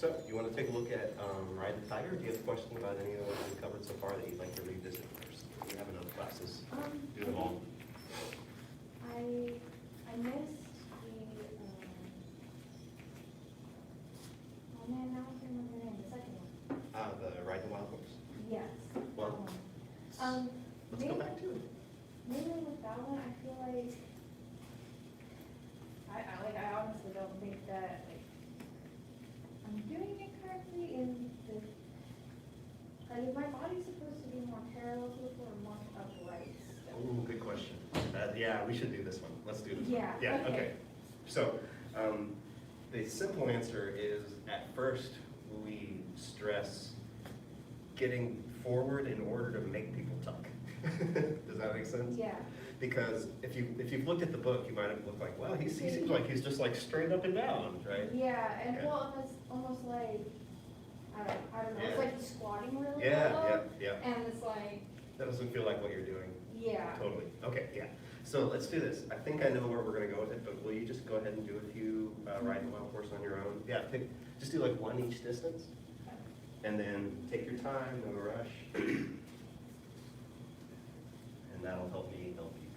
So, you want to take a look at Ride the Tiger? Do you have a question about any of the ones we covered so far that you'd like to revisit first? We have enough classes. Do them all. I missed the, oh man, now I can't remember the name, the second one. The Ride the Wild Horse. Yes, that Well, one. Let's go back to it. Maybe with that one, I feel like, I honestly don't think that, like, I'm doing it correctly in the, like, is my body supposed to be more parallel to the floor or more upright still? Ooh, good question. Yeah, we should do this one. Let's do this one. Yeah, Yeah, okay. okay. So, the simple answer is, at first, we stress getting forward in order to make people tuck. Does that make sense? Yeah. Because if you've looked at the book, you might have looked like, well, he seems like he's just like straight up and down, right? Yeah, and Yeah. well, it's almost like, I don't know, Yeah. it's like squatting really Yeah, low. yeah. And it's like, That doesn't feel like what you're doing. yeah. Totally. Okay, yeah. So let's do this. I think I know where we're gonna go with it, but will you just go ahead and do a few riding the wild horse on your own? Yeah, just do like one each distance, and then take your time, no rush. And that'll help me help you.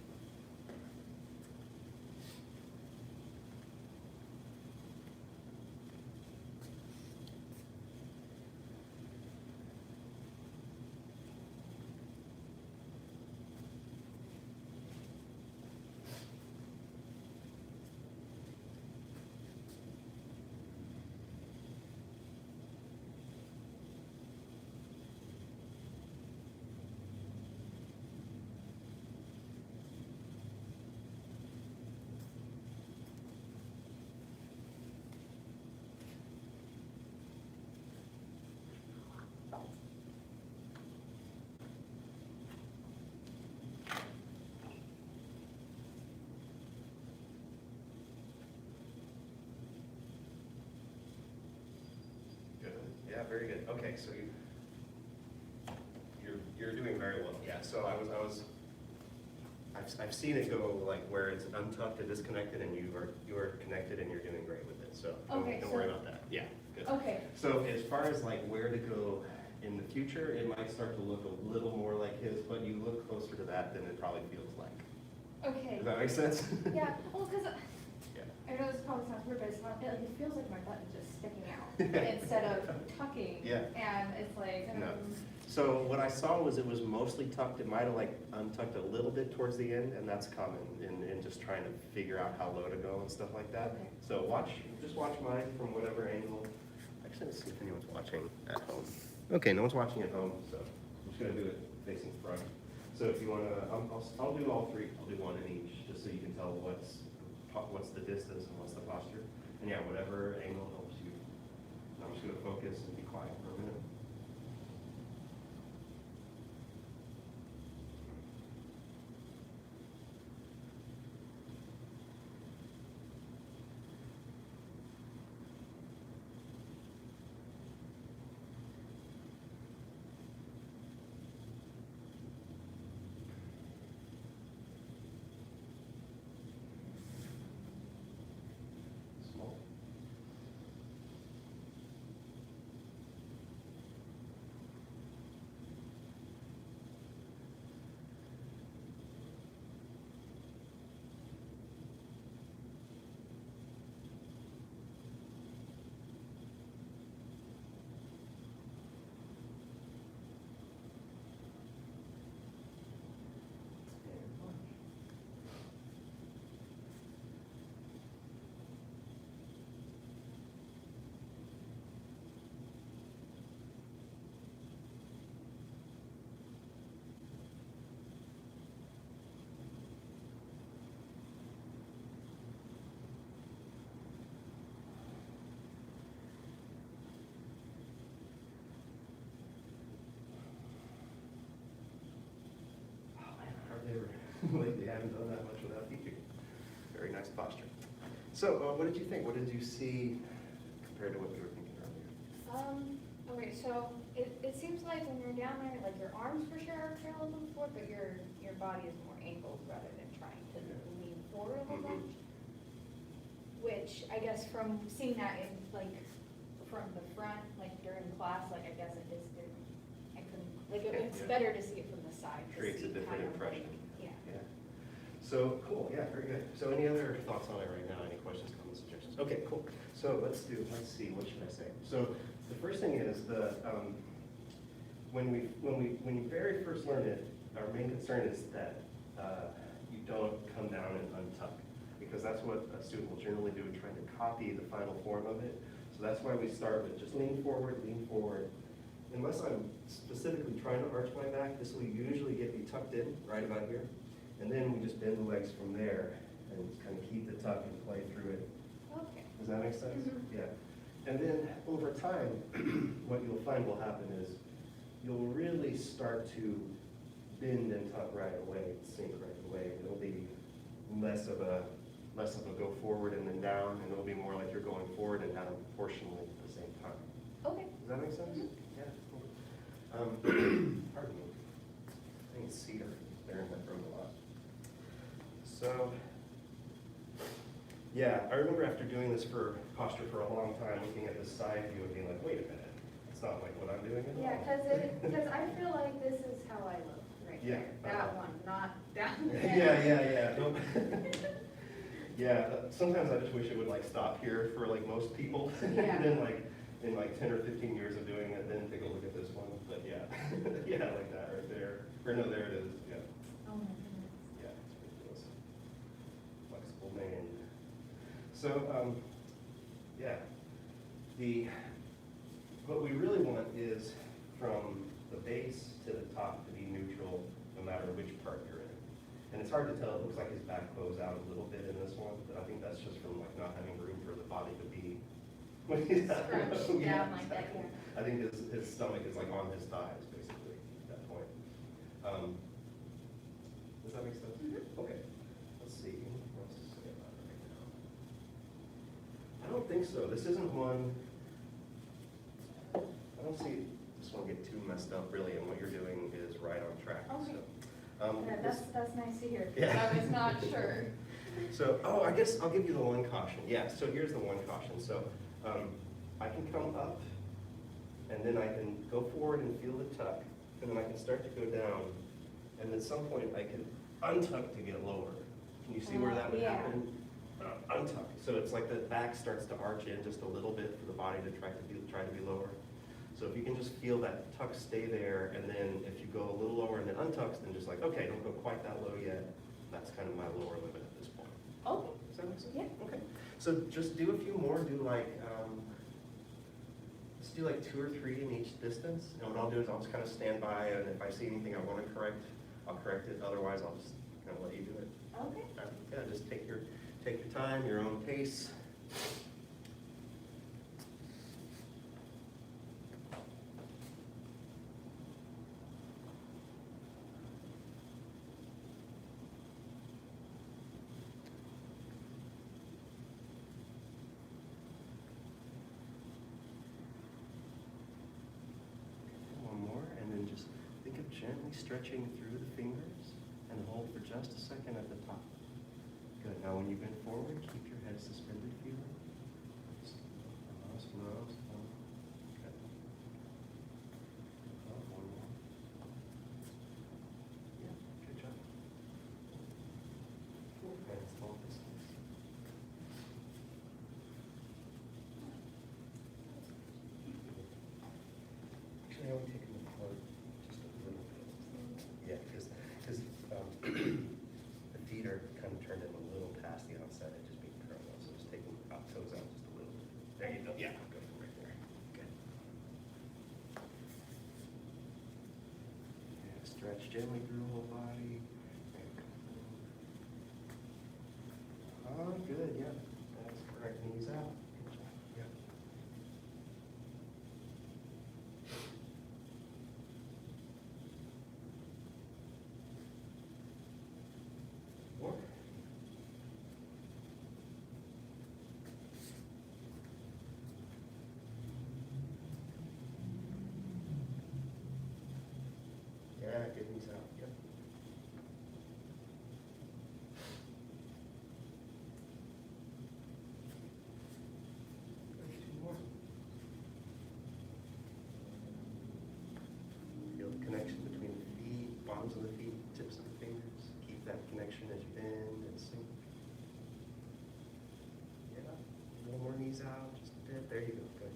Good. Yeah, very good. Okay, so you're doing very well. Yeah. So I've seen it go like where it's untucked and disconnected, and you are connected, and you're doing great with it. So Okay, don't so- worry about that. Yeah. Good. Okay, So as far as like where to go in the future, it might start to look a little more like his, but you look closer to that than it probably feels like. okay. Does that make sense? Yeah, well, because Yeah. I know this probably sounds weird, but it's not, it feels like my butt is just sticking out instead of tucking. Yeah. And it's like, No. So what I saw was it was mostly tucked. It might have like untucked a little bit towards the end, and that's common in just trying to figure out how low to go and stuff like that. Okay. So just watch mine from whatever angle. Actually, let's see if anyone's watching at home. Okay, no one's watching at home, so I'm just gonna do it facing front. So if you wanna, I'll do all three. I'll do one in each, just so you can tell what's the distance and what's the posture. And yeah, whatever angle helps you. I'm just gonna focus and be quiet for a minute. Small. And punch. Oh man, I hardly ever, lately I haven't done that much without teaching. Very nice posture. So, what did you think? What did you see compared to what you were thinking earlier? Okay, so it seems like when you're down there, like your arms for sure are parallel to the floor, but your body is more angled rather than trying to lean forward a little bit. Which I guess from seeing that in like from the front. class, like, I guess I just didn't, I couldn't, like, it's Yeah. better to see it from the side. to Creates a see different kind of like- impression. Yeah. Yeah. So, cool, yeah, very good. So any other thoughts on it right now? Any questions, comments, suggestions? Okay, cool. So let's see, what should I say? So the first thing is when you very first learn it, our main concern is that you don't come down and untuck, because that's what a student will generally do, trying to copy the final form of it. So that's why we start with just lean forward. Unless I'm specifically trying to arch my back, this will usually get me tucked in right about here. And then we just bend the legs from there and kind of keep the tuck and play through it. Okay. Does that make sense? Mhm. Yeah. And then over time, what you'll find will happen is you'll really start to bend and tuck right away, sink right away. It'll be less of a go forward and then down, and it'll be more like you're going forward and down proportionally at the same time. Okay. Does that make sense? Mhm. Yeah. Cool. Pardon me. I think cedar there in that room a lot. So, yeah, I remember after doing this for posture for a long time, looking at this side view and being like, wait a minute, it's not like what I'm doing at all. Yeah, because I feel like this is how I look right Yeah. there. That one, not down there. Yeah. Nope. Yeah, sometimes I just wish it would like stop here for like most people. Yeah. And then like, in like 10 or 15 years of doing it, then take a look at this one. But yeah, yeah, like that right there. Or no, there it is, yeah. Oh my goodness. Yeah, it's ridiculous. Flexible man. So, yeah, what we really want is from the base to the top to be neutral, no matter which part you're in. And it's hard to tell, it looks like his back bows out a little bit in this one, but I think that's just from like not having room for the body to be. Scrunched down like that, exactly. yeah. I think his stomach is like on his thighs, basically, at that point. Does that make sense? Mhm. Okay, let's see, what else to say about it right now? I don't think so, this isn't one, I don't see this one get too messed up really, and what you're doing is right on track. Okay. So, Yeah, that's nice to hear, Yeah. because I was not sure. So, I guess I'll give you the one caution. Yeah, so here's the one caution. So, I can come up, and then I can go forward and feel the tuck, and then I can start to go down, and at some point I can untuck to get lower. Can you see where that would Yeah. happen? Untuck. So it's like the back starts to arch in just a little bit for the body to try to be lower. So if you can just feel that tuck stay there, and then if you go a little lower and then untucks, then just like, okay, don't go quite that low yet. That's kind of my lower limit at this point. Okay. Does that make sense? Yeah. Okay. So just do a few more. Do like, let's do like 2 or 3 in each distance. And what I'll do is I'll just kind of stand by, and if I see anything I want to correct, I'll correct it. Otherwise, I'll just kind of let you do it. Okay. Yeah, just take your time, your own pace. One more, and then just think of gently stretching through the fingers and hold for just a second at the top. Good. Now when you bend forward, keep your head suspended feeling. Slow. Good. One more. Yeah, good job. Hands hold this. Actually, I would take them apart just a little bit. Yeah, because the feet are kind of turned in a little past the outside, and just being parallel. So just take them toes out just a little bit. There you go. Yeah, go from right there. Good. Yeah, stretch gently through the whole body. Oh, good. Yeah, that's correct. Knees out. Good job. Yeah. More. Yeah, good knees out. Yep. of the feet, tips of the fingers. Keep that connection as you bend and sink. Yeah, a little more knees out, just a bit. There you go, good.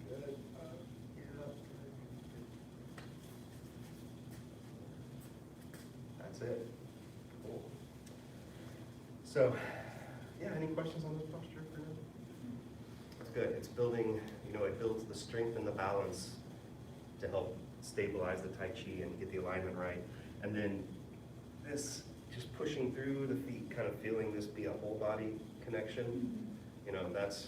Good. That's it. Cool. So, yeah, any questions on this posture for now? That's good. It's building, it builds the strength and the balance to help stabilize the Tai Chi and get the alignment right. And then this, just pushing through the feet, kind of feeling this be a whole body connection, that's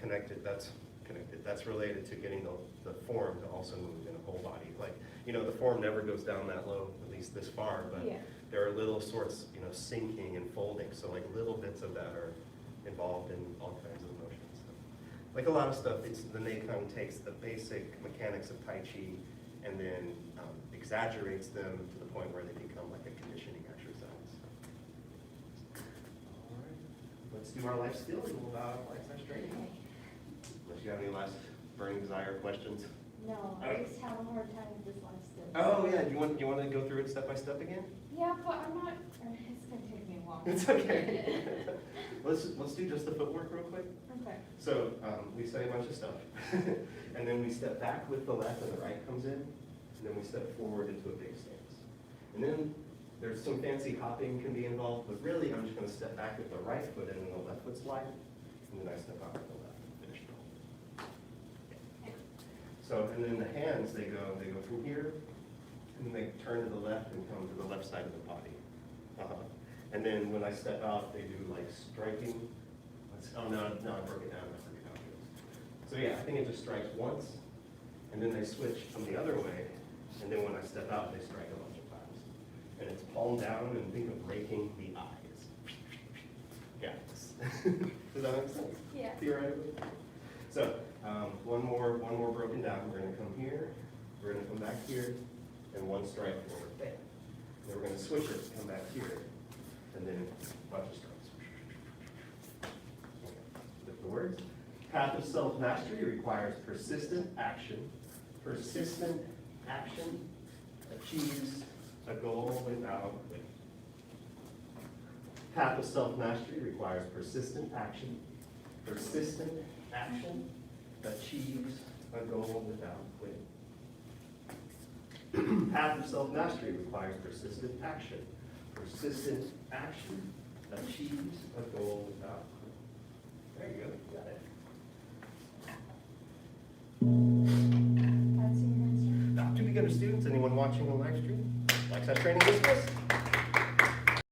connected, that's related to getting the form to also move in a whole body. Like, the form never goes down that low, at least this far, but Yeah. there are little sorts, sinking and folding. So like little bits of that are involved in all kinds of motions. So, like a lot of stuff, the Nei Kung takes the basic mechanics of Tai Chi and then exaggerates them to the point where they become like a conditioning exercise. All right, let's do our life skills and we'll bow out life size training. Unless you have any last burning desire questions. No, I just have a hard time with this life still. Oh yeah, do you want to go through it step by step again? Yeah, but I'm not, it's gonna take me a while. It's okay. Let's do just the footwork real quick. Okay. So we say a bunch of stuff, and then we step back with the left and the right comes in, and then we step forward into a big stance. And then there's some fancy hopping can be involved, but really I'm just going to step back with the right foot and then the left foot slide, and then I step out with the left and finish it all. So, and then the hands, they go from here, and then they turn to the left and come to the left side of the body. And then when I step out, they do like striking. Oh no, I broke it down. I forget how it goes. So yeah, I think it just strikes once, and then they switch from the other way, and then when I step out, they strike a bunch of times. And it's palm down, and think of raking the eyes. Yeah. Does that make sense? Yeah. Theoretically. So one more broken down. We're going to come here. We're going to come back here, and one strike forward. Bam. And then we're going to switch it. Come back here, and then a bunch of strikes. With the words, path of self-mastery requires persistent action. Persistent action achieves a goal without quitting. Path of self-mastery requires persistent action. Persistent action achieves a goal without quitting. Path of self-mastery requires persistent action. Persistent action achieves a goal without quitting. There you go, you got it. That's your answer. To beginner students, anyone watching the live stream, like that training dismissed?